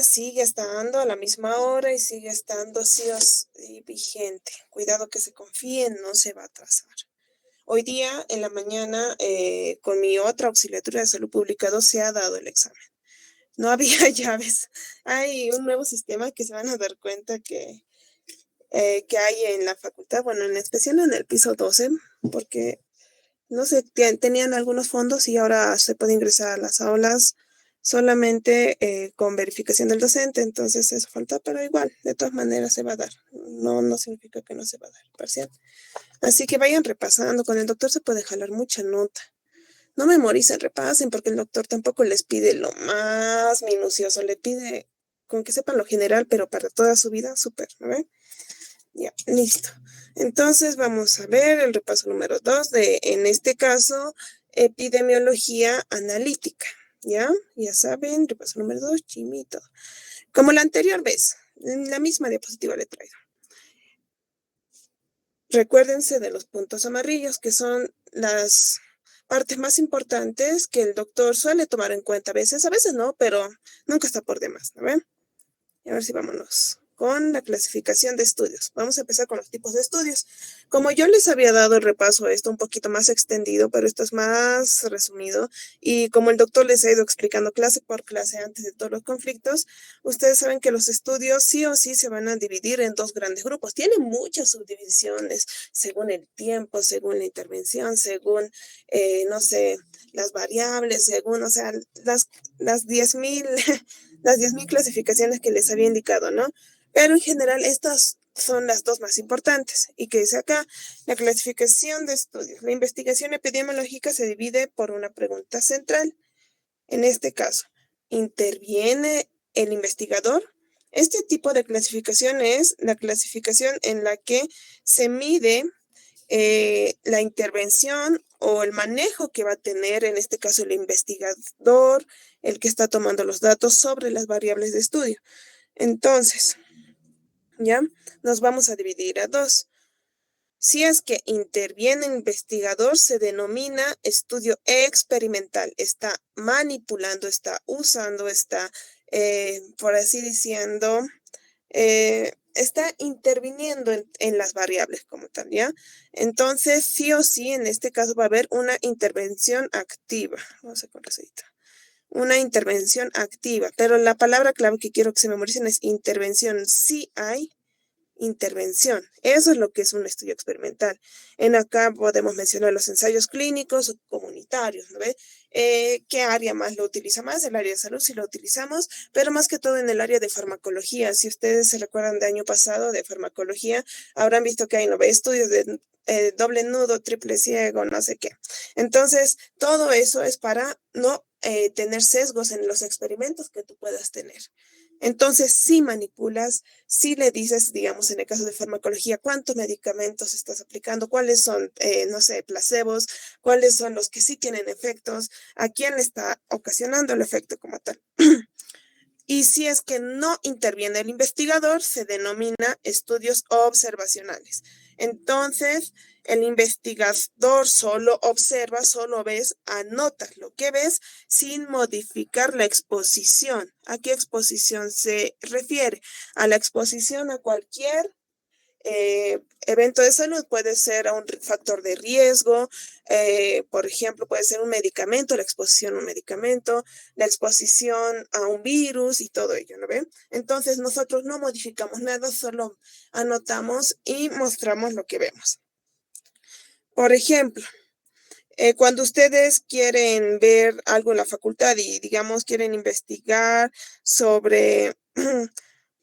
sigue estando a la misma hora y sigue estando vigente. Cuidado que se confíe, no se va a atrasar. Hoy día, en la mañana, con mi otra auxiliatura de salud pública 2 se ha dado el examen. No había llaves. Hay un nuevo sistema que se van a dar cuenta que hay en la facultad, bueno, en especial en el piso 12, porque no sé, tenían algunos fondos y ahora se puede ingresar a las aulas solamente con verificación del docente, entonces eso falta, pero igual, de todas maneras se va a dar. No significa que no se va a dar parcial. Así que vayan repasando, con el doctor se puede jalar mucha nota. No memoricen, repasen, porque el doctor tampoco les pide lo más minucioso, le pide con que sepan lo general, pero para toda su vida, súper, ¿no ven? Ya, listo. Entonces vamos a ver el repaso número 2 de, en este caso, epidemiología analítica. ¿Ya? Ya saben, repaso número 2, chimito. Como la anterior vez, en la misma diapositiva le traigo. Recuérdense de los puntos amarillos, que son las partes más importantes que el doctor suele tomar en cuenta a veces no, pero nunca está por demás, ¿no ven? Y a ver si vámonos con la clasificación de estudios. Vamos a empezar con los tipos de estudios. Como yo les había dado el repaso a esto un poquito más extendido, pero esto es más resumido, y como el doctor les ha ido explicando clase por clase antes de todos los conflictos, ustedes saben que los estudios sí o sí se van a dividir en 2 grandes grupos. Tienen muchas subdivisiones según el tiempo, según la intervención, según, no sé, las variables, según, o sea, las 10,000 las 10,000 clasificaciones que les había indicado, ¿no? Pero en general estas son las 2 más importantes. Y que dice acá, la clasificación de estudios. La investigación epidemiológica se divide por una pregunta central. En este caso, ¿interviene el investigador? Este tipo de clasificación es la clasificación en la que se mide la intervención o el manejo que va a tener, en este caso, el investigador, el que está tomando los datos sobre las variables de estudio. Entonces, ¿ya? Nos vamos a dividir a 2. Si es que interviene el investigador, se denomina estudio experimental. Está manipulando, está usando, está, por así diciendo, está interviniendo en las variables como tal, ¿ya? Entonces, sí o sí, en este caso va a haber una intervención activa. Vamos a con receta. Una intervención activa, pero la palabra clave que quiero que se memoricen es intervención. Sí hay intervención. Eso es lo que es un estudio experimental. En acá podemos mencionar los ensayos clínicos o comunitarios, ¿no ve? ¿Qué área más lo utiliza más? El área de salud sí lo utilizamos, pero más que todo en el área de farmacología. Si ustedes se recuerdan de año pasado de farmacología, habrán visto que hay, ¿no ve? Estudios de doble nudo, triple ciego, no sé qué. Entonces, todo eso es para no tener sesgos en los experimentos que tú puedas tener. Entonces, si manipulas, si le dices, digamos, en el caso de farmacología, cuántos medicamentos estás aplicando, cuáles son, no sé, placebos, cuáles son los que sí tienen efectos, a quién le está ocasionando el efecto como tal. Y si es que no interviene el investigador, se denomina estudios observacionales. Entonces, el investigador solo observa, solo ves, anotas lo que ves sin modificar la exposición. ¿A qué exposición se refiere? A la exposición a cualquier evento de salud. Puede ser a un factor de riesgo, por ejemplo, puede ser un medicamento, la exposición a un medicamento, la exposición a un virus y todo ello, ¿no ven? Entonces nosotros no modificamos nada, solo anotamos y mostramos lo que vemos. Por ejemplo, cuando ustedes quieren ver algo en la facultad y, digamos, quieren investigar sobre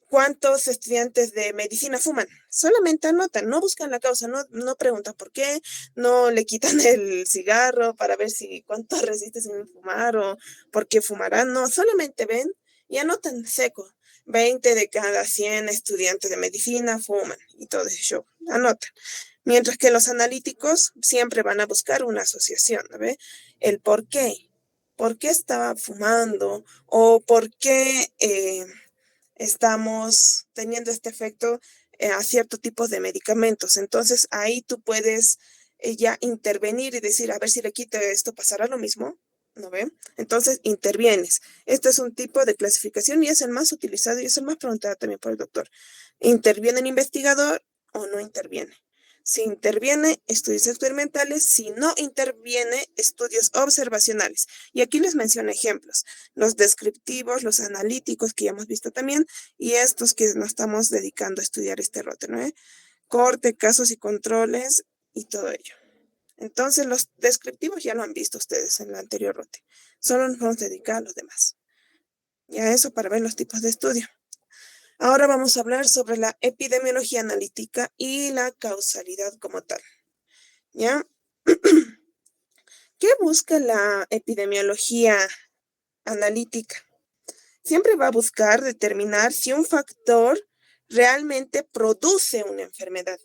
¿cuántos estudiantes de medicina fuman? Solamente anotan, no buscan la causa, no preguntan por qué, no le quitan el cigarro para ver si cuánto resiste sin fumar o por qué fumarán, no, solamente ven y anotan seco. 20 de cada 100 estudiantes de medicina fuman y todo ese show, anotan. Mientras que los analíticos siempre van a buscar una asociación, ¿no ve? El por qué estaba fumando o por qué estamos teniendo este efecto a cierto tipo de medicamentos. Entonces ahí tú puedes ya intervenir y decir, a ver si le quito esto, ¿pasará lo mismo? ¿no ven? Entonces, intervienes. Este es un tipo de clasificación y es el más utilizado y es el más preguntado también por el doctor. ¿Interviene el investigador o no interviene? Si interviene, estudios experimentales. Si no interviene, estudios observacionales. Y aquí les menciono ejemplos. Los descriptivos, los analíticos, que ya hemos visto también, y estos que nos estamos dedicando a estudiar este rote, ¿no? Corte, casos y controles y todo ello. Entonces, los descriptivos ya lo han visto ustedes en el anterior rote. Solo nos vamos a dedicar a los demás. Ya eso para ver los tipos de estudio. Ahora vamos a hablar sobre la epidemiología analítica y la causalidad como tal. ¿Ya? ¿Qué busca la epidemiología analítica? Siempre va a buscar determinar si un factor realmente produce una enfermedad.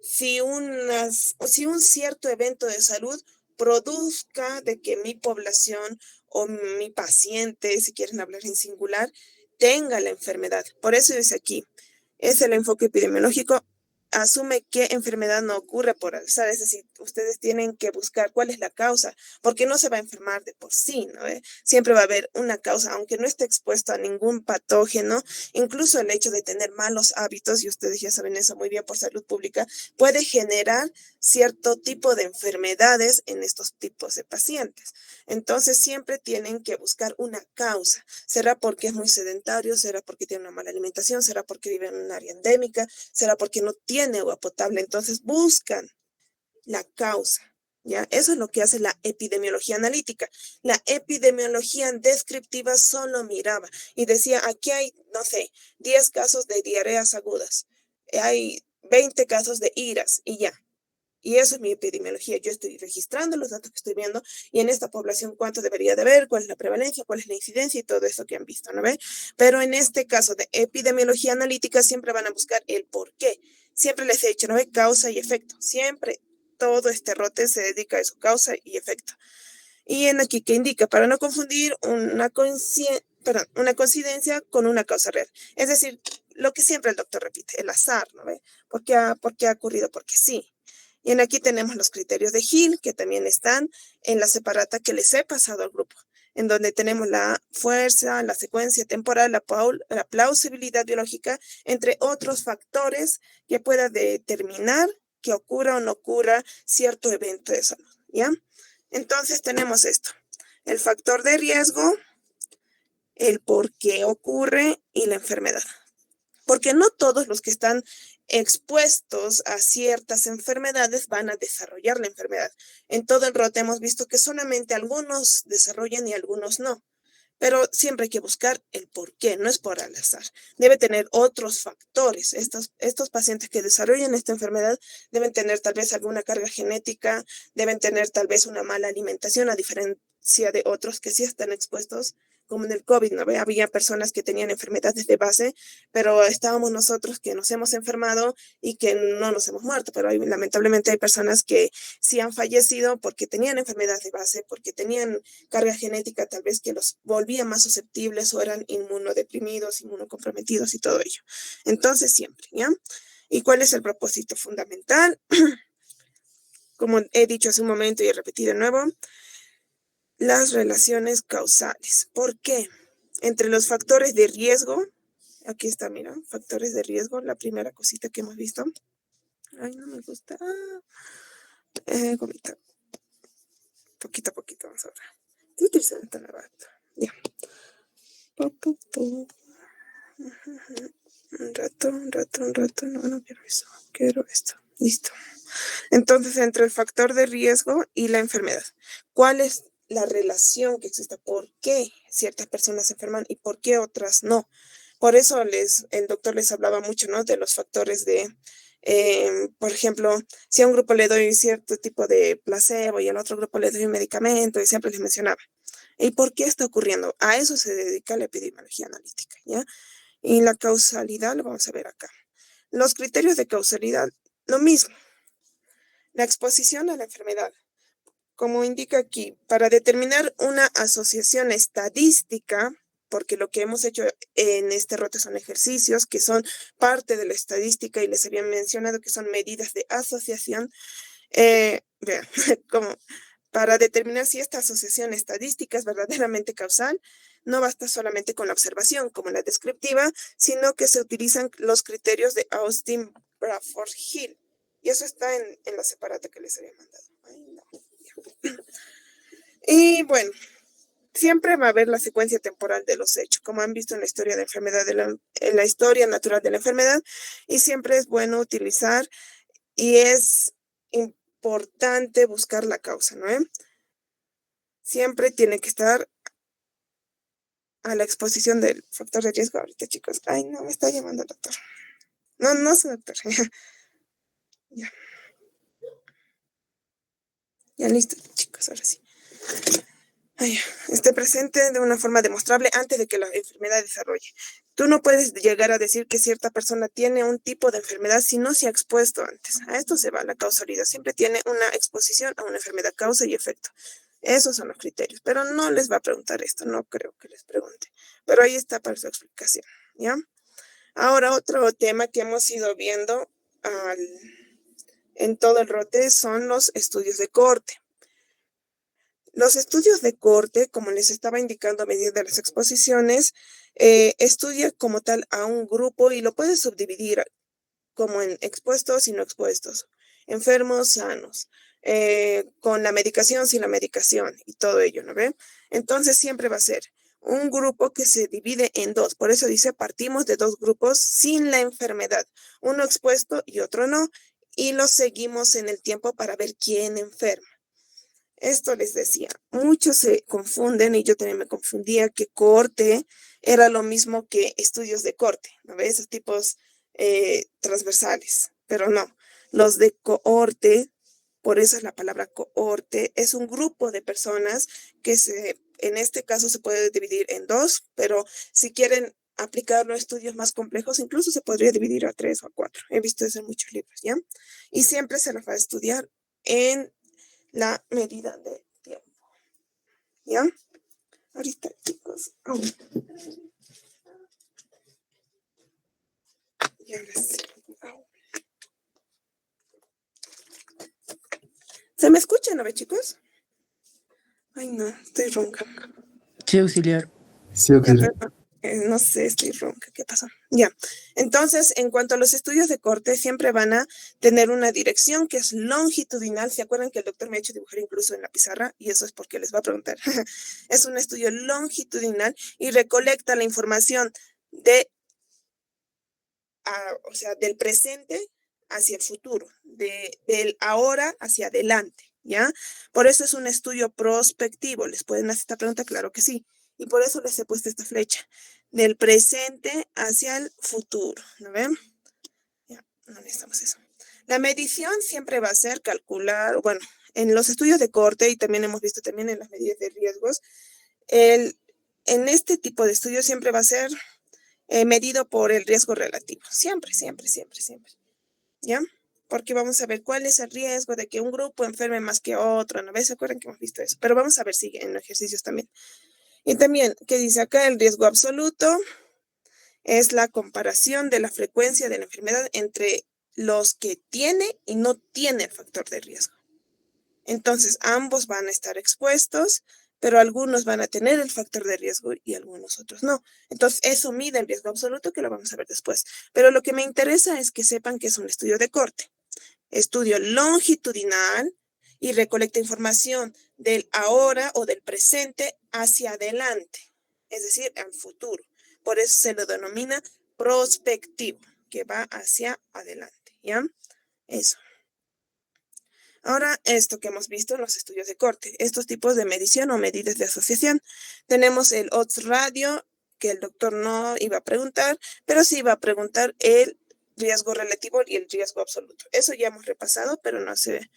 Si un cierto evento de salud produzca de que mi población o mi paciente, si quieren hablar en singular, tenga la enfermedad. Por eso dice aquí, es el enfoque epidemiológico, asume que enfermedad no ocurre por azar, es decir, ustedes tienen que buscar cuál es la causa, porque no se va a enfermar de por sí, ¿no? Siempre va a haber una causa, aunque no esté expuesto a ningún patógeno, incluso el hecho de tener malos hábitos, y ustedes ya saben eso muy bien por salud pública, puede generar cierto tipo de enfermedades en estos tipos de pacientes. Entonces siempre tienen que buscar una causa. ¿Será porque es muy sedentario? ¿Será porque tiene una mala alimentación? ¿Será porque vive en un área endémica? ¿Será porque no tiene agua potable? Entonces buscan la causa. ¿Ya? Eso es lo que hace la epidemiología analítica. La epidemiología descriptiva solo miraba y decía, aquí hay, no sé, 10 casos de diarreas agudas, hay 20 casos de iras y ya. Y eso es mi epidemiología. Yo estoy registrando los datos que estoy viendo y en esta población cuánto debería de haber, cuál es la prevalencia, cuál es la incidencia y todo eso que han visto, ¿no ve? Pero en este caso de epidemiología analítica siempre van a buscar el por qué. Siempre les he dicho, ¿no ve? Causa y efecto. Siempre todo este rote se dedica a eso, causa y efecto. Y en aquí que indica, para no confundir una coincidencia con una causa real. Es decir, lo que siempre el doctor repite, el azar, ¿no ve? ¿Por qué ha ocurrido? Porque sí. Y en aquí tenemos los criterios de Hill, que también están en la separata que les he pasado al grupo, en donde tenemos la fuerza, la secuencia temporal, la plausibilidad biológica, entre otros factores que pueda determinar que ocurra o no ocurra cierto evento de salud, ¿ya? Entonces tenemos esto, el factor de riesgo, el por qué ocurre y la enfermedad. Porque no todos los que están expuestos a ciertas enfermedades van a desarrollar la enfermedad. En todo el rote hemos visto que solamente algunos desarrollan y algunos no. Pero siempre hay que buscar el por qué, no es por al azar. Debe tener otros factores. Estos pacientes que desarrollan esta enfermedad deben tener tal vez alguna carga genética, deben tener tal vez una mala alimentación, a diferencia de otros que sí están expuestos, como en el COVID, ¿no? Había personas que tenían enfermedades de base, pero estábamos nosotros que nos hemos enfermado y que no nos hemos muerto, pero lamentablemente hay personas que sí han fallecido porque tenían enfermedades de base, porque tenían carga genética tal vez que los volvía más susceptibles o eran inmunodeprimidos, inmunocomprometidos y todo ello. Entonces siempre, ¿ya? ¿Y cuál es el propósito fundamental? Como he dicho hace un momento y he repetido de nuevo, las relaciones causales. ¿Por qué? Entre los factores de riesgo, aquí está, mira, factores de riesgo, la primera cosita que hemos visto. Ay, no me gusta. Gomita. Poquito a poquito, vamos a ver. Estoy utilizando esta nueva. Ya. Un rato. No quiero eso. Quiero esto. Listo. Entonces, entre el factor de riesgo y la enfermedad, ¿cuál es la relación que existe? ¿Por qué ciertas personas se enferman y por qué otras no? Por eso el doctor les hablaba mucho, ¿no? De los factores de, por ejemplo, si a un grupo le doy cierto tipo de placebo y al otro grupo le doy un medicamento y siempre les mencionaba. ¿Y por qué está ocurriendo? A eso se dedica la epidemiología analítica, ¿ya? Y la causalidad lo vamos a ver acá. Los criterios de causalidad, lo mismo. La exposición a la enfermedad. Como indica aquí, para determinar una asociación estadística, porque lo que hemos hecho en este rote son ejercicios que son parte de la estadística y les había mencionado que son medidas de asociación, vean, como Para determinar si esta asociación estadística es verdaderamente causal, no basta solamente con la observación como la descriptiva, sino que se utilizan los criterios de Austin Bradford Hill. Y eso está en la separata que les había mandado. Ay, no. Y bueno, siempre va a haber la secuencia temporal de los hechos, como han visto en la historia de enfermedad, en la historia natural de la enfermedad, y siempre es bueno utilizar y es importante buscar la causa, ¿no? Siempre tiene que estar a la exposición del factor de riesgo ahorita, chicos. Ay, no, me está llamando el doctor. No, no soy doctor. Ya. Ya listo, chicos, ahora sí. Ay, esté presente de una forma demostrable antes de que la enfermedad desarrolle. Tú no puedes llegar a decir que cierta persona tiene un tipo de enfermedad si no se ha expuesto antes. A esto se va la causalidad. Siempre tiene una exposición a una enfermedad, causa y efecto. Esos son los criterios. Pero no les va a preguntar esto. No creo que les pregunte. Pero ahí está para su explicación. ¿Ya? Ahora, otro tema que hemos ido viendo en todo el rote son los estudios de corte. Los estudios de corte, como les estaba indicando a medida de las exposiciones, estudia como tal a un grupo y lo puedes subdividir como en expuestos y no expuestos, enfermos, sanos, con la medicación, sin la medicación y todo ello, ¿no ve? Entonces siempre va a ser un grupo que se divide en dos. Por eso dice, partimos de dos grupos sin la enfermedad, uno expuesto y otro no, y los seguimos en el tiempo para ver quién enferma. Esto les decía, muchos se confunden y yo también me confundía que cohorte era lo mismo que estudios de corte, ¿no ves? Esos tipos transversales, pero no. Los de cohorte, por eso es la palabra cohorte, es un grupo de personas que en este caso se puede dividir en dos, pero si quieren aplicarlo a estudios más complejos, incluso se podría dividir a 3 o a 4. He visto eso en muchos libros, ¿ya? Y siempre se los va a estudiar en la medida de tiempo. ¿Ya? Ahorita, chicos. Oh. Y ahora sí. Oh. ¿Se me escucha, no ve, chicos? Ay, no, estoy ronca. Sí, auxiliar. Sí, auxiliar. No sé, estoy ronca. ¿Qué pasó? Ya. Entonces, en cuanto a los estudios de corte, siempre van a tener una dirección que es longitudinal. ¿Se acuerdan que el doctor me ha hecho dibujar incluso en la pizarra? Y eso es porque les va a preguntar. Es un estudio longitudinal y recolecta la información o sea, del presente hacia el futuro, del ahora hacia adelante, ¿ya? Por eso es un estudio prospectivo. ¿Les pueden hacer esta pregunta? Claro que sí. Y por eso les he puesto esta flecha, del presente hacia el futuro, ¿no ven? Ya, no necesitamos eso. La medición siempre va a ser calcular, bueno, en los estudios de corte y también hemos visto también en las medidas de riesgos, en este tipo de estudios siempre va a ser medido por el riesgo relativo. Siempre, siempre, siempre, siempre. ¿Ya? Porque vamos a ver cuál es el riesgo de que un grupo enferme más que otro. ¿No ves? ¿Se acuerdan que hemos visto eso? Pero vamos a ver si en ejercicios también. Y también, ¿qué dice acá? El riesgo absoluto es la comparación de la frecuencia de la enfermedad entre los que tiene y no tiene el factor de riesgo. Entonces, ambos van a estar expuestos, pero algunos van a tener el factor de riesgo y algunos otros no. Entonces, eso mide el riesgo absoluto, que lo vamos a ver después. Pero lo que me interesa es que sepan que es un estudio de corte, estudio longitudinal y recolecta información del ahora o del presente hacia adelante, es decir, al futuro. Por eso se lo denomina prospectivo, que va hacia adelante, ¿ya? Eso. Ahora, esto que hemos visto en los estudios de corte, estos tipos de medición o medidas de asociación. Tenemos el odds radio, que el doctor no iba a preguntar, pero sí iba a preguntar el riesgo relativo y el riesgo absoluto. Eso ya hemos repasado, pero no sé,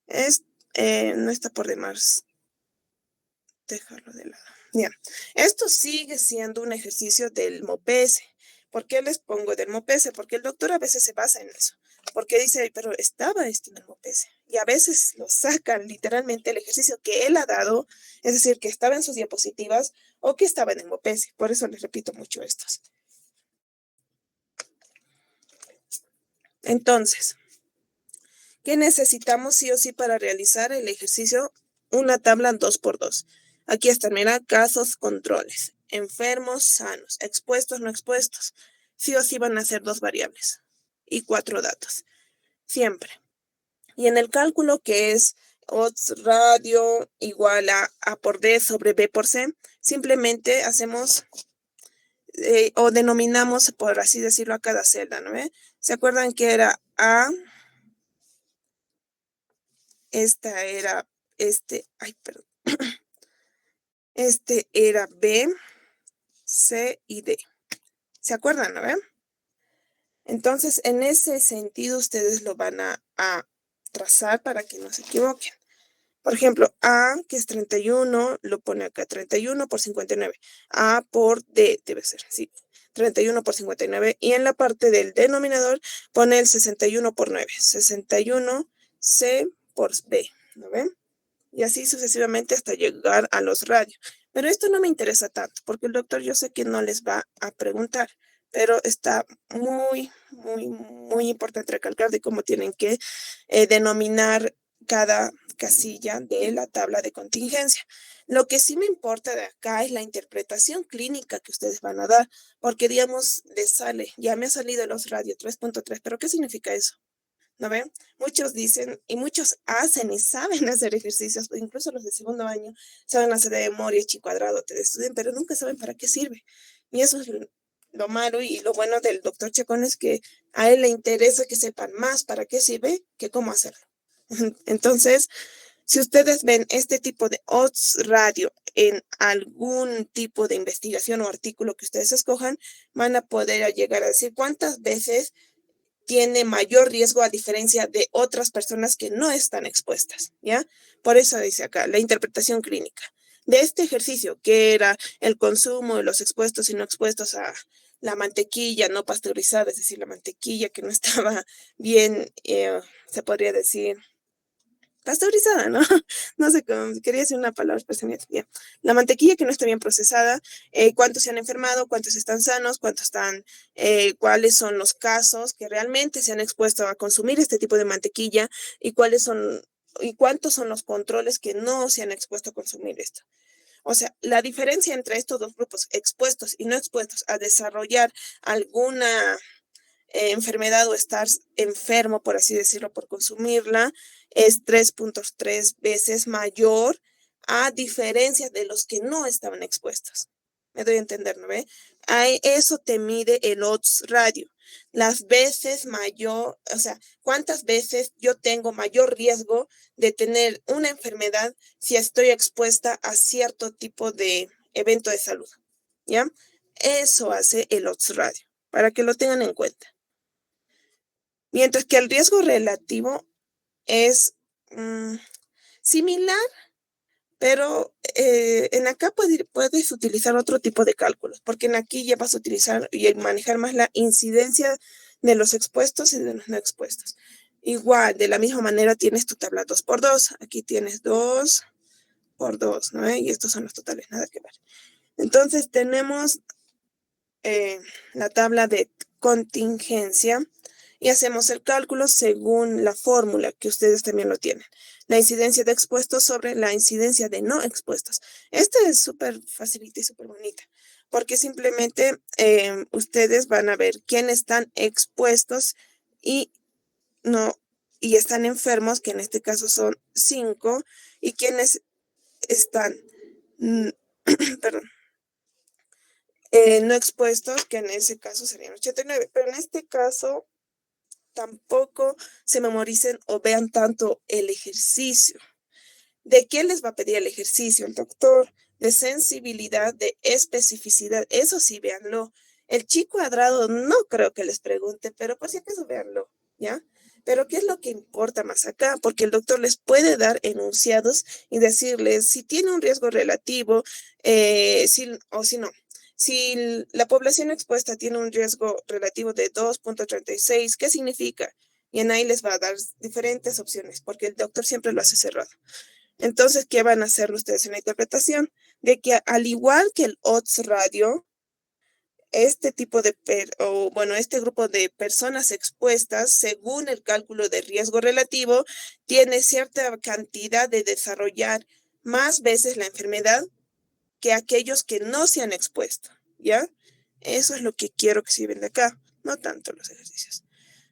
no está por demás dejarlo de lado. Bien, esto sigue siendo un ejercicio del MOPES. ¿Por qué les pongo del MOPES? Porque el doctor a veces se basa en eso. Porque dice, pero estaba esto en el MOPES. Y a veces lo sacan literalmente el ejercicio que él ha dado, es decir, que estaba en sus diapositivas o que estaba en el MOPES. Por eso les repito mucho estos. Entonces, ¿qué necesitamos sí o sí para realizar el ejercicio una tabla 2x2. Aquí están, mira, casos, controles, enfermos, sanos, expuestos, no expuestos. Sí o sí van a ser 2 variables y 4 datos, siempre. Y en el cálculo que es odds radio igual a por D sobre B por C, simplemente hacemos o denominamos, por así decirlo, a cada celda, ¿no ve? ¿Se acuerdan que era A? Esta era, perdón. Este era B, C y D. ¿Se acuerdan, no ve? Entonces, en ese sentido, ustedes lo van a trazar para que no se equivoquen. Por ejemplo, A, que es 31, lo pone acá 31 por 59. A por D debe ser, sí. 31 por 59. Y en la parte del denominador pone el 61 por 9. 61 C por B, ¿no ven? Y así sucesivamente hasta llegar a los radios. Pero esto no me interesa tanto, porque el doctor yo sé que no les va a preguntar, pero está muy, muy, muy importante recalcar de cómo tienen que denominar cada casilla de la tabla de contingencia. Lo que sí me importa de acá es la interpretación clínica que ustedes van a dar, porque digamos, les sale, ya me ha salido los radios 3.3, pero ¿qué significa eso? ¿No ven? Muchos dicen y muchos hacen y saben hacer ejercicios, incluso los de segundo año saben hacer de memoria, chi cuadrado, te estudian, pero nunca saben para qué sirve. Y eso es lo malo y lo bueno del doctor Chacón es que a él le interesa que sepan más para qué sirve que cómo hacerlo. Entonces, si ustedes ven este tipo de odds radio en algún tipo de investigación o artículo que ustedes escojan, van a poder llegar a decir cuántas veces tiene mayor riesgo a diferencia de otras personas que no están expuestas, ¿ya? Por eso dice acá, la interpretación clínica de este ejercicio, que era el consumo de los expuestos y no expuestos a la mantequilla no pasteurizada, es decir, la mantequilla que no estaba bien, se podría decir, pasteurizada, ¿no? No sé cómo, quería decir una palabra, pero se me olvidó. La mantequilla que no está bien procesada, cuántos se han enfermado, cuántos están sanos, cuántos están, cuáles son los casos que realmente se han expuesto a consumir este tipo de mantequilla y cuáles son, y cuántos son los controles que no se han expuesto a consumir esto. O sea, la diferencia entre estos dos grupos, expuestos y no expuestos a desarrollar alguna enfermedad o estar enfermo, por así decirlo, por consumirla, es 3.3 veces mayor a diferencia de los que no estaban expuestos. Me doy a entender, ¿no ve? Eso te mide el odds radio. Las veces mayor, o sea, cuántas veces yo tengo mayor riesgo de tener una enfermedad si estoy expuesta a cierto tipo de evento de salud, ¿ya? Eso hace el odds radio, para que lo tengan en cuenta. Mientras que el riesgo relativo es similar, pero en acá puedes utilizar otro tipo de cálculos, porque en aquí ya vas a utilizar y manejar más la incidencia de los expuestos y de los no expuestos. Igual, de la misma manera tienes tu tabla 2x2. Aquí tienes 2x2, ¿no? Y estos son los totales, nada que ver. Entonces tenemos la tabla de contingencia y hacemos el cálculo según la fórmula que ustedes también lo tienen. La incidencia de expuestos sobre la incidencia de no expuestos. Esta es súper facilita y súper bonita, porque simplemente ustedes van a ver quiénes están expuestos y no, y están enfermos, que en este caso son 5, y quienes están, perdón, no expuestos, que en ese caso serían 89, pero en este caso tampoco se memoricen o vean tanto el ejercicio. ¿De qué les va a pedir el ejercicio el doctor? De sensibilidad, de especificidad, eso sí, véanlo. El chi cuadrado no creo que les pregunte, pero por si acaso véanlo, ¿ya? Pero ¿qué es lo que importa más acá? Porque el doctor les puede dar enunciados y decirles si tiene un riesgo relativo, o si no. Si la población expuesta tiene un riesgo relativo de 2.36, ¿qué significa? Y en ahí les va a dar diferentes opciones, porque el doctor siempre lo hace cerrado. Entonces, ¿qué van a hacer ustedes en la interpretación? De que al igual que el odds radio, este tipo de, este grupo de personas expuestas, según el cálculo de riesgo relativo, tiene cierta cantidad de desarrollar más veces la enfermedad que aquellos que no se han expuesto, ¿ya? Eso es lo que quiero que se lleven de acá, no tanto los ejercicios.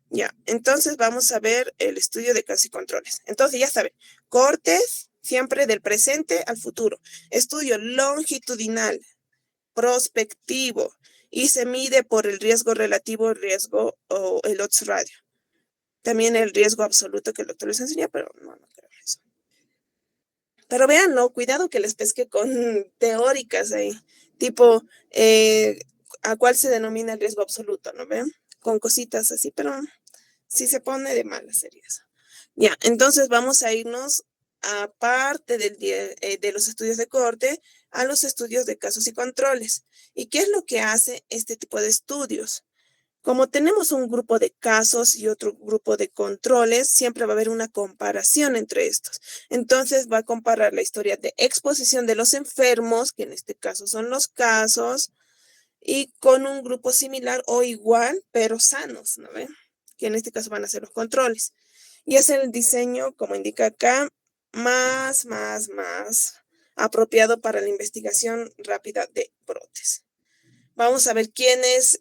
Ya, entonces vamos a ver el estudio de casos y controles. Entonces ya saben, cortes siempre del presente al futuro. Estudio longitudinal, prospectivo, y se mide por el riesgo relativo, riesgo o el odds radio. También el riesgo absoluto que el doctor les enseña, pero no creo eso. Pero véanlo, cuidado que les pesque con teóricas ahí, tipo, ¿a cuál se denomina el riesgo absoluto? ¿No ven? Con cositas así, pero sí se pone de malas sería eso. Ya, entonces vamos a irnos aparte de los estudios de corte a los estudios de casos y controles. ¿Y qué es lo que hace este tipo de estudios? Como tenemos un grupo de casos y otro grupo de controles, siempre va a haber una comparación entre estos. Entonces va a comparar la historia de exposición de los enfermos, que en este caso son los casos, y con un grupo similar o igual, pero sanos, ¿no ven? Que en este caso van a ser los controles. Y es el diseño, como indica acá, más apropiado para la investigación rápida de brotes. Vamos a ver quiénes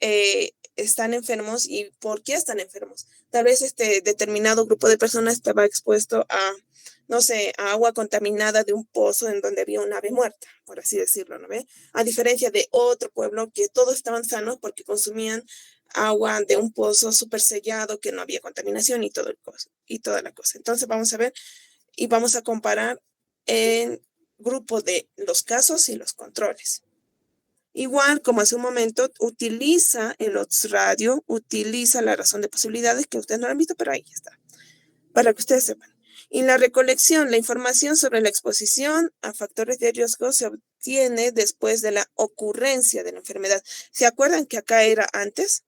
están enfermos y por qué están enfermos. Tal vez este determinado grupo de personas estaba expuesto a, no sé, a agua contaminada de un pozo en donde había un ave muerta, por así decirlo, ¿no ve? A diferencia de otro pueblo que todos estaban sanos porque consumían agua de un pozo súper sellado, que no había contaminación y toda la cosa. Entonces vamos a ver y vamos a comparar el grupo de los casos y los controles. Igual, como hace un momento, utiliza el odds radio, utiliza la razón de posibilidades, que ustedes no lo han visto, pero ahí está, para que ustedes sepan. Y la recolección, la información sobre la exposición a factores de riesgo se obtiene después de la ocurrencia de la enfermedad. ¿Se acuerdan que acá era antes?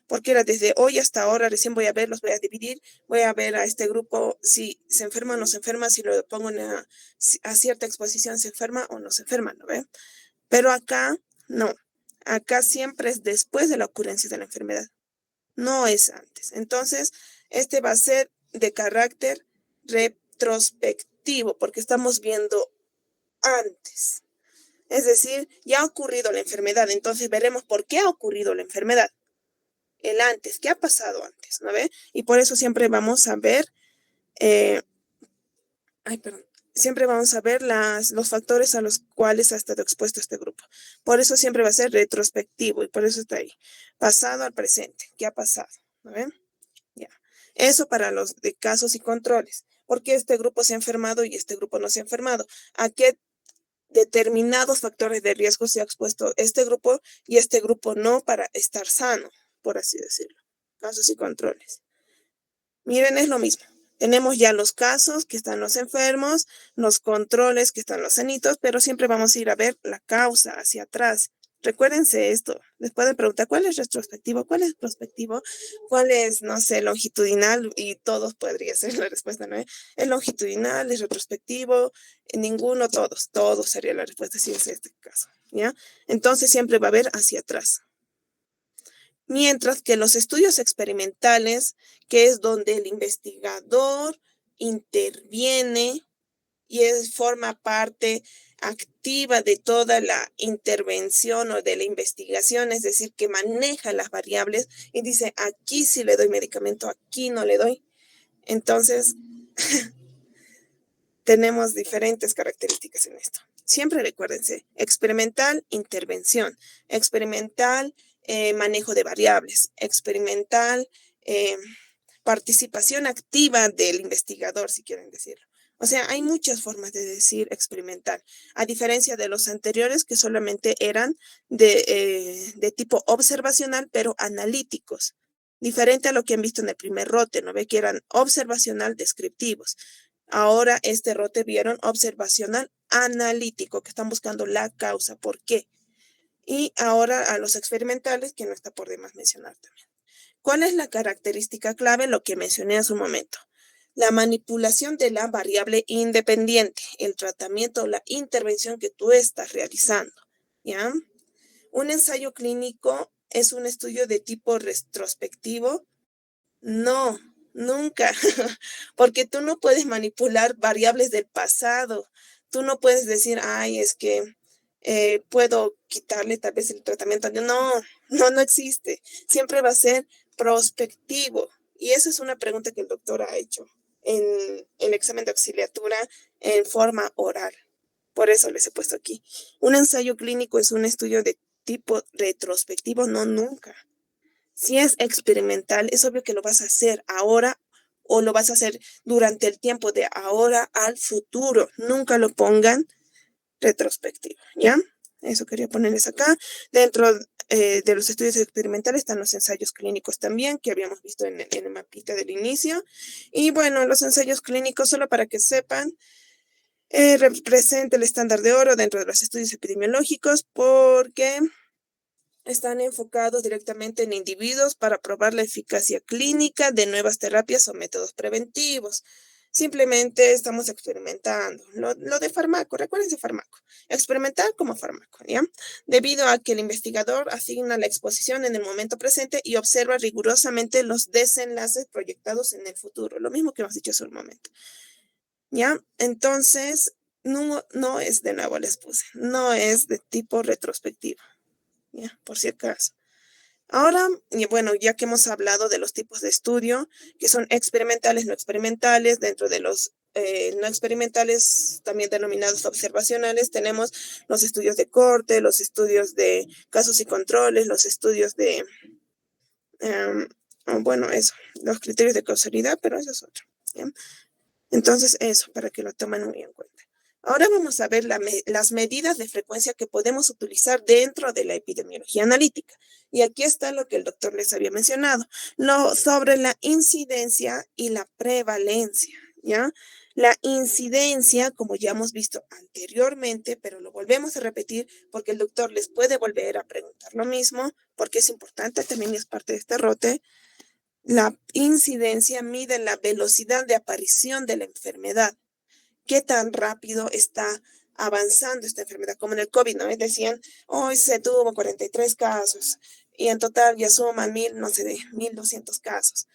Porque era desde hoy hasta ahora, recién voy a ver, los voy a dividir, voy a ver a este grupo si se enferma o no se enferma, si lo pongo a cierta exposición se enferma o no se enferma, ¿no ve? Pero acá no, acá siempre es después de la ocurrencia de la enfermedad, no es antes. Entonces, este va a ser de carácter retrospectivo, porque estamos viendo antes. Es decir, ya ha ocurrido la enfermedad, entonces veremos por qué ha ocurrido la enfermedad. El antes, ¿qué ha pasado antes? ¿No ve? Y por eso siempre vamos a ver, siempre vamos a ver los factores a los cuales ha estado expuesto este grupo. Por eso siempre va a ser retrospectivo y por eso está ahí. Pasado al presente. ¿Qué ha pasado? ¿No ven? Ya. Eso para los de casos y controles. ¿Por qué este grupo se ha enfermado y este grupo no se ha enfermado? ¿A qué determinados factores de riesgo se ha expuesto este grupo y este grupo no para estar sano, por así decirlo? Casos y controles. Miren, es lo mismo. Tenemos ya los casos que están los enfermos, los controles que están los sanitos, pero siempre vamos a ir a ver la causa hacia atrás. Recuérdense esto. Les pueden preguntar cuál es retrospectivo, cuál es prospectivo, cuál es, no sé, longitudinal, y todos podría ser la respuesta, ¿no? Es longitudinal, es retrospectivo, ninguno, todos sería la respuesta si es este caso, ¿ya? Entonces siempre va a haber hacia atrás. Mientras que los estudios experimentales, que es donde el investigador interviene y forma parte activa de toda la intervención o de la investigación, es decir, que maneja las variables y dice, aquí sí le doy medicamento, aquí no le doy. Entonces, tenemos diferentes características en esto. Siempre recuérdense, experimental, intervención, experimental, manejo de variables, experimental, participación activa del investigador, si quieren decirlo. O sea, hay muchas formas de decir experimental, a diferencia de los anteriores que solamente eran de tipo observacional, pero analíticos. Diferente a lo que han visto en el primer rote, ¿no ve? Que eran observacional descriptivos. Ahora este rote vieron observacional analítico, que están buscando la causa, ¿por qué? Y ahora a los experimentales, que no está por demás mencionar también. ¿Cuál es la característica clave? Lo que mencioné hace un momento. La manipulación de la variable independiente, el tratamiento o la intervención que tú estás realizando, ¿ya? Un ensayo clínico es un estudio de tipo retrospectivo. No, nunca, porque tú no puedes manipular variables del pasado. Tú no puedes decir, ay, es que puedo quitarle tal vez el tratamiento. No existe. Siempre va a ser prospectivo. Y esa es una pregunta que el doctor ha hecho en el examen de auxiliatura en forma oral. Por eso les he puesto aquí. Un ensayo clínico es un estudio de tipo retrospectivo, no nunca. Si es experimental, es obvio que lo vas a hacer ahora o lo vas a hacer durante el tiempo de ahora al futuro. Nunca lo pongan retrospectivo, ¿ya? Eso quería ponerles acá. Dentro de los estudios experimentales están los ensayos clínicos también, que habíamos visto en el mapita del inicio. Y bueno, los ensayos clínicos, solo para que sepan, representa el estándar de oro dentro de los estudios epidemiológicos porque están enfocados directamente en individuos para probar la eficacia clínica de nuevas terapias o métodos preventivos. Simplemente estamos experimentando. Lo de fármaco, recuérdense fármaco. Experimentar como fármaco, ¿ya? Debido a que el investigador asigna la exposición en el momento presente y observa rigurosamente los desenlaces proyectados en el futuro. Lo mismo que hemos dicho hace un momento. ¿Ya? Entonces, no es, de nuevo les puse, no es de tipo retrospectivo. ¿Ya? Por si acaso. Ahora, y bueno, ya que hemos hablado de los tipos de estudio, que son experimentales, no experimentales, dentro de los no experimentales, también denominados observacionales, tenemos los estudios de corte, los estudios de casos y controles, los estudios de, bueno, eso, los criterios de causalidad, pero eso es otro. ¿Ya? Entonces, eso, para que lo tomen muy en cuenta. Ahora vamos a ver las medidas de frecuencia que podemos utilizar dentro de la epidemiología analítica. Y aquí está lo que el doctor les había mencionado, sobre la incidencia y la prevalencia, ¿ya? La incidencia, como ya hemos visto anteriormente, pero lo volvemos a repetir porque el doctor les puede volver a preguntar lo mismo, porque es importante, también es parte de este rote. La incidencia mide la velocidad de aparición de la enfermedad. ¿Qué tan rápido está avanzando esta enfermedad? Como en el COVID, ¿no? Decían, hoy se tuvo 43 casos y en total ya suman 1,200 casos.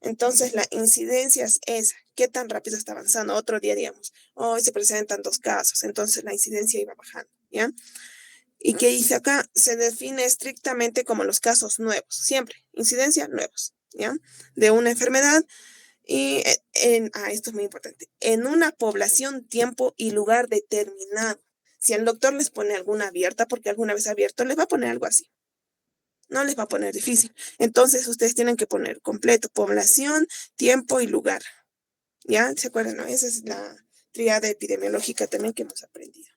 Entonces, la incidencia es esa. ¿Qué tan rápido está avanzando? Otro día, digamos, hoy se presentan 2 casos, entonces la incidencia iba bajando, ¿ya? ¿Y qué dice acá? Se define estrictamente como los casos nuevos, siempre, incidencia nuevos, ¿ya? De una enfermedad. Y esto es muy importante, en una población, tiempo y lugar determinado. Si el doctor les pone alguna abierta, porque alguna vez abierto, les va a poner algo así. No les va a poner difícil. Entonces, ustedes tienen que poner completo, población, tiempo y lugar. ¿Ya? ¿Se acuerdan? ¿No? Esa es la tríada epidemiológica también que hemos aprendido.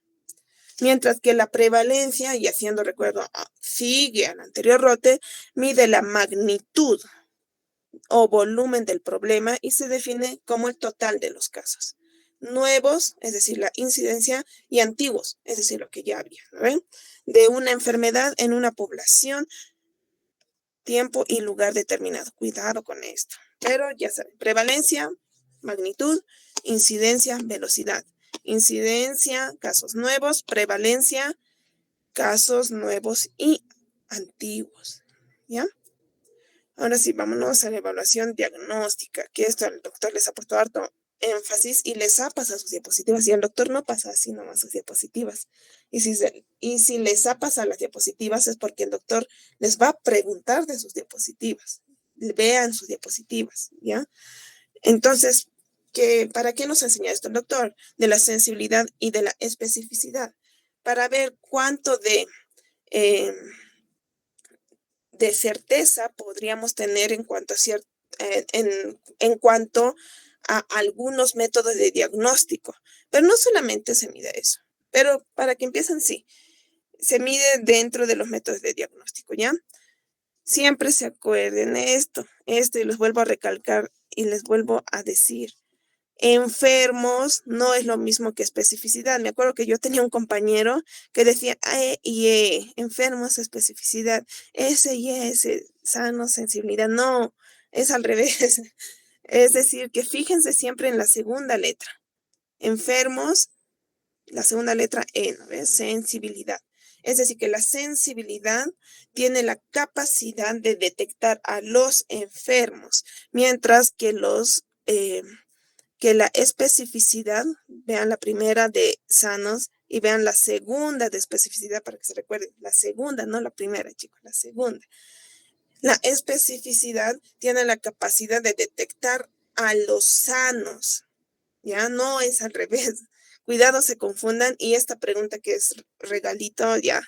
Mientras que la prevalencia, y haciendo recuerdo, sigue al anterior rote, mide la magnitud o volumen del problema y se define como el total de los casos. Nuevos, es decir, la incidencia, y antiguos, es decir, lo que ya había, ¿no ven? De una enfermedad en una población, tiempo y lugar determinado. Cuidado con esto. Pero ya saben, prevalencia, magnitud, incidencia, velocidad. Incidencia, casos nuevos, prevalencia, casos nuevos y antiguos. ¿Ya? Ahora sí, vámonos a la evaluación diagnóstica, que esto el doctor les ha puesto harto énfasis y les ha pasado sus diapositivas. Y el doctor no pasa así nomás sus diapositivas. Y si les ha pasado las diapositivas es porque el doctor les va a preguntar de sus diapositivas. Vean sus diapositivas, ¿ya? Entonces, ¿para qué nos enseña esto el doctor? De la sensibilidad y de la especificidad. Para ver cuánto de certeza podríamos tener en cuanto en cuanto a algunos métodos de diagnóstico. Pero no solamente se mide eso, pero para que empiecen, sí, se mide dentro de los métodos de diagnóstico, ¿ya? Siempre se acuerden esto y les vuelvo a recalcar y les vuelvo a decir. Enfermos no es lo mismo que especificidad. Me acuerdo que yo tenía un compañero que decía enfermos, especificidad, S y S, sano, sensibilidad. No, es al revés. Es decir, que fíjense siempre en la segunda letra. Enfermos, la segunda letra E, ¿no ves? Sensibilidad. Es decir, que la sensibilidad tiene la capacidad de detectar a los enfermos, mientras que los que la especificidad, vean la primera de sanos y vean la segunda de especificidad para que se recuerden. La segunda, no la primera, chicos, la segunda. La especificidad tiene la capacidad de detectar a los sanos, ¿ya? No es al revés. Cuidado, se confundan y esta pregunta que es regalito ya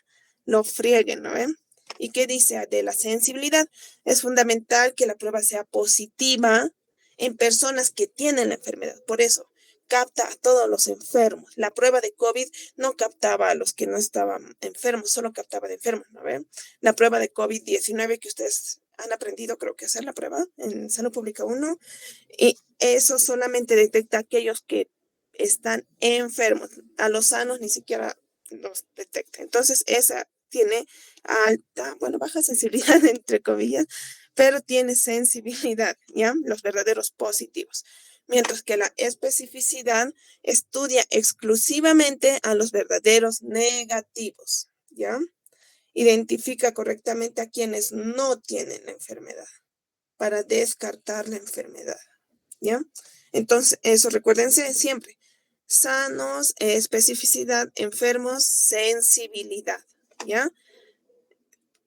lo frieguen, ¿no ven? ¿Y qué dice de la sensibilidad? Es fundamental que la prueba sea positiva en personas que tienen la enfermedad. Por eso, capta a todos los enfermos. La prueba de COVID no captaba a los que no estaban enfermos, solo captaba de enfermos, ¿no ven? La prueba de COVID-19 que ustedes han aprendido, creo que hacer la prueba en Salud Pública 1, y eso solamente detecta a aquellos que están enfermos. A los sanos ni siquiera los detecta. Entonces, esa tiene alta, bueno, baja sensibilidad, entre comillas, pero tiene sensibilidad, ¿ya? Los verdaderos positivos. Mientras que la especificidad estudia exclusivamente a los verdaderos negativos, ¿ya? Identifica correctamente a quienes no tienen la enfermedad para descartar la enfermedad, ¿ya? Entonces, eso recuérdense siempre. Sanos, especificidad, enfermos, sensibilidad, ¿ya?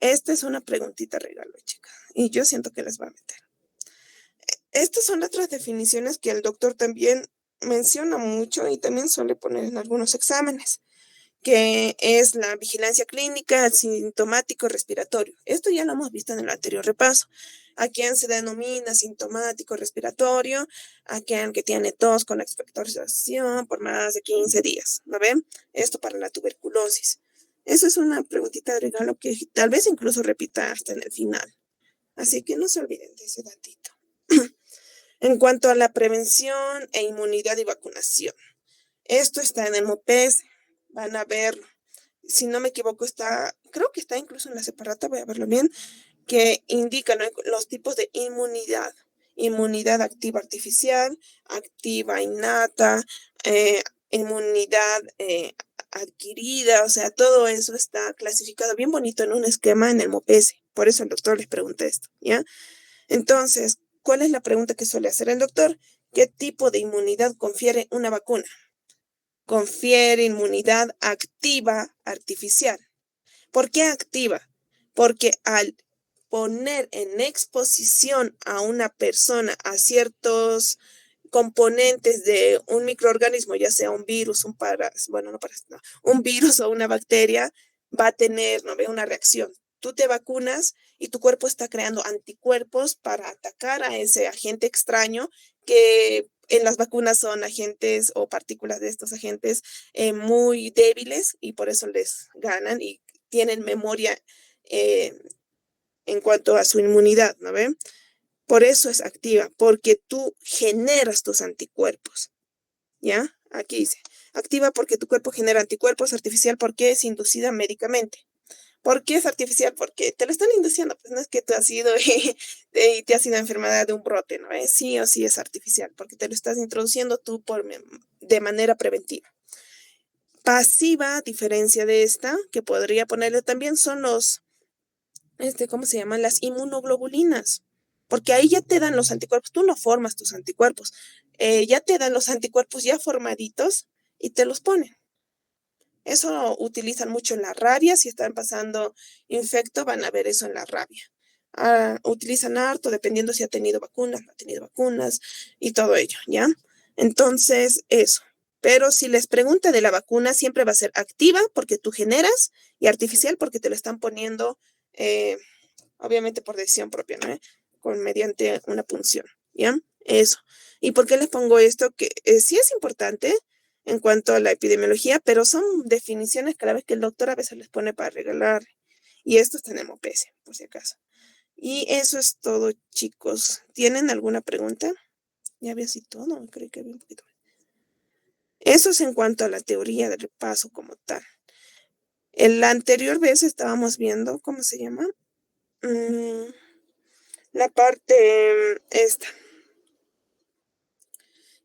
Esta es una preguntita regalo, chicas, y yo siento que les va a meter. Estas son otras definiciones que el doctor también menciona mucho y también suele poner en algunos exámenes, que es la vigilancia clínica, sintomático, respiratorio. Esto ya lo hemos visto en el anterior repaso. A quien se denomina sintomático respiratorio, a quien que tiene tos con expectoración por más de 15 días, ¿no ven? Esto para la tuberculosis. Eso es una preguntita de regalo que tal vez incluso repita hasta en el final. Así que no se olviden de ese datito. En cuanto a la prevención e inmunidad y vacunación, esto está en el MOPES, van a verlo. Si no me equivoco, creo que está incluso en la separata, voy a verlo bien, que indican, ¿no?, los tipos de inmunidad. Inmunidad activa artificial, activa innata, inmunidad adquirida, o sea, todo eso está clasificado bien bonito en un esquema en el MOPES. Por eso el doctor les pregunta esto, ¿ya? Entonces, ¿cuál es la pregunta que suele hacer el doctor? ¿Qué tipo de inmunidad confiere una vacuna? Confiere inmunidad activa artificial. ¿Por qué activa? Porque al poner en exposición a una persona a ciertos componentes de un microorganismo, ya sea un virus, un virus o una bacteria, va a tener, ¿no ve?, una reacción. Tú te vacunas y tu cuerpo está creando anticuerpos para atacar a ese agente extraño que en las vacunas son agentes o partículas de estos agentes muy débiles y por eso les ganan y tienen memoria en cuanto a su inmunidad, ¿no ven? Por eso es activa, porque tú generas tus anticuerpos, ¿ya? Aquí dice, activa porque tu cuerpo genera anticuerpos, artificial porque es inducida médicamente. ¿Por qué es artificial? Porque te lo están induciendo, pues no es que tú has ido y te has ido enfermedad de un brote, ¿no? Sí o sí es artificial, porque te lo estás introduciendo tú de manera preventiva. Pasiva, a diferencia de esta, que podría ponerle también, son ¿cómo se llaman? Las inmunoglobulinas, porque ahí ya te dan los anticuerpos, tú no formas tus anticuerpos, ya te dan los anticuerpos ya formaditos y te los ponen. Eso utilizan mucho en la rabia, si están pasando infecto van a ver eso en la rabia. Utilizan harto dependiendo si ha tenido vacunas, no ha tenido vacunas y todo ello, ¿ya? Entonces, eso. Pero si les pregunta de la vacuna, siempre va a ser activa porque tú generas y artificial porque te lo están poniendo, obviamente por decisión propia, ¿no? Mediante una punción, ¿ya? Eso. ¿Y por qué les pongo esto? Que sí es importante en cuanto a la epidemiología, pero son definiciones cada vez que el doctor a veces les pone para regalar. Y esto está en el MOPES, por si acaso. Y eso es todo, chicos. ¿Tienen alguna pregunta? Ya había así todo, creo que había un poquito más. Eso es en cuanto a la teoría del repaso como tal. En la anterior vez estábamos viendo, ¿cómo se llama? La parte esta.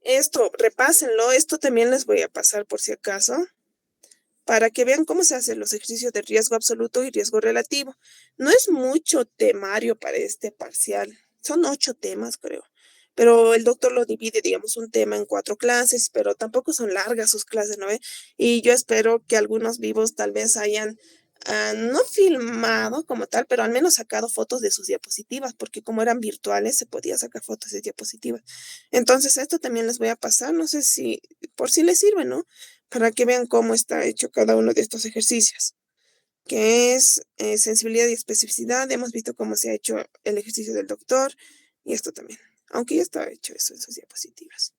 Esto, repásenlo. Esto también les voy a pasar por si acaso, para que vean cómo se hacen los ejercicios de riesgo absoluto y riesgo relativo. No es mucho temario para este parcial. Son 8 temas, creo. pero el doctor lo divide, digamos, un tema en 4 clases, pero tampoco son largas sus clases, ¿no ve? Y yo espero que algunos vivos tal vez hayan no filmado como tal, pero al menos sacado fotos de sus diapositivas, porque como eran virtuales se podía sacar fotos de diapositivas. Entonces esto también les voy a pasar, no sé si por si les sirve, ¿no? Para que vean cómo está hecho cada uno de estos ejercicios, que es sensibilidad y especificidad. Hemos visto cómo se ha hecho el ejercicio del doctor y esto también, aunque ya estaba hecho eso en sus diapositivas.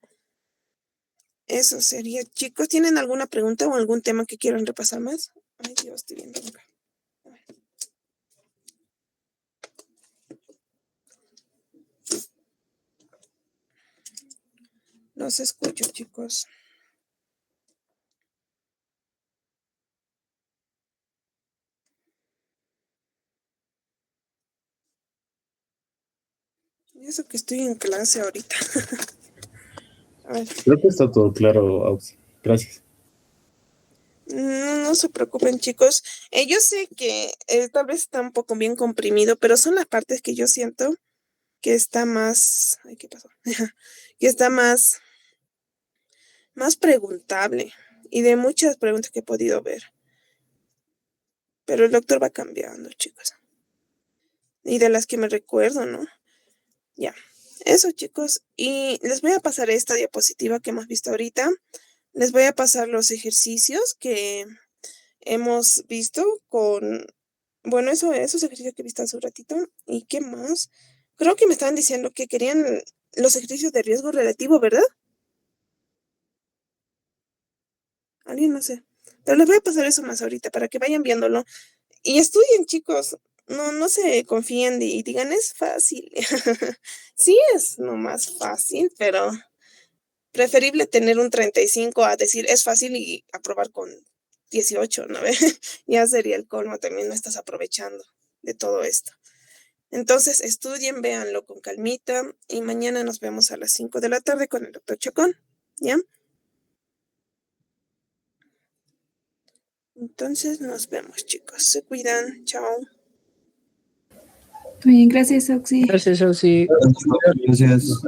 Eso sería, chicos. ¿Tienen alguna pregunta o algún tema que quieran repasar más? Ay, Dios, estoy viendo acá. Los escucho, chicos. Y eso que estoy en clase ahorita. A ver. Creo que está todo claro, Auxi. Gracias. No se preocupen, chicos. Yo sé que tal vez está un poco bien comprimido, pero son las partes que yo siento que está más... Ay, ¿qué pasó? Que está más preguntable y de muchas preguntas que he podido ver. Pero el doctor va cambiando, chicos. Y de las que me recuerdo, ¿no? Ya. Eso, chicos. Y les voy a pasar esta diapositiva que hemos visto ahorita. Les voy a pasar los ejercicios que hemos visto con... Bueno, esos ejercicios que he visto hace un ratito. ¿Y qué más? Creo que me estaban diciendo que querían los ejercicios de riesgo relativo, ¿verdad? Alguien no sé. Pero les voy a pasar eso más ahorita para que vayan viéndolo. Y estudien, chicos. No se confíen y digan, es fácil. Sí es nomás fácil, pero preferible tener un 35 a decir es fácil y aprobar con 18, ¿no? Ya sería el colmo, también no estás aprovechando de todo esto. Entonces, estudien, véanlo con calmita y mañana nos vemos a las 5 de la tarde con el doctor Chacón, ¿ya? Entonces, nos vemos, chicos. Se cuidan. Chao. Muy bien, gracias, Oxy. Gracias, Auxi. Gracias.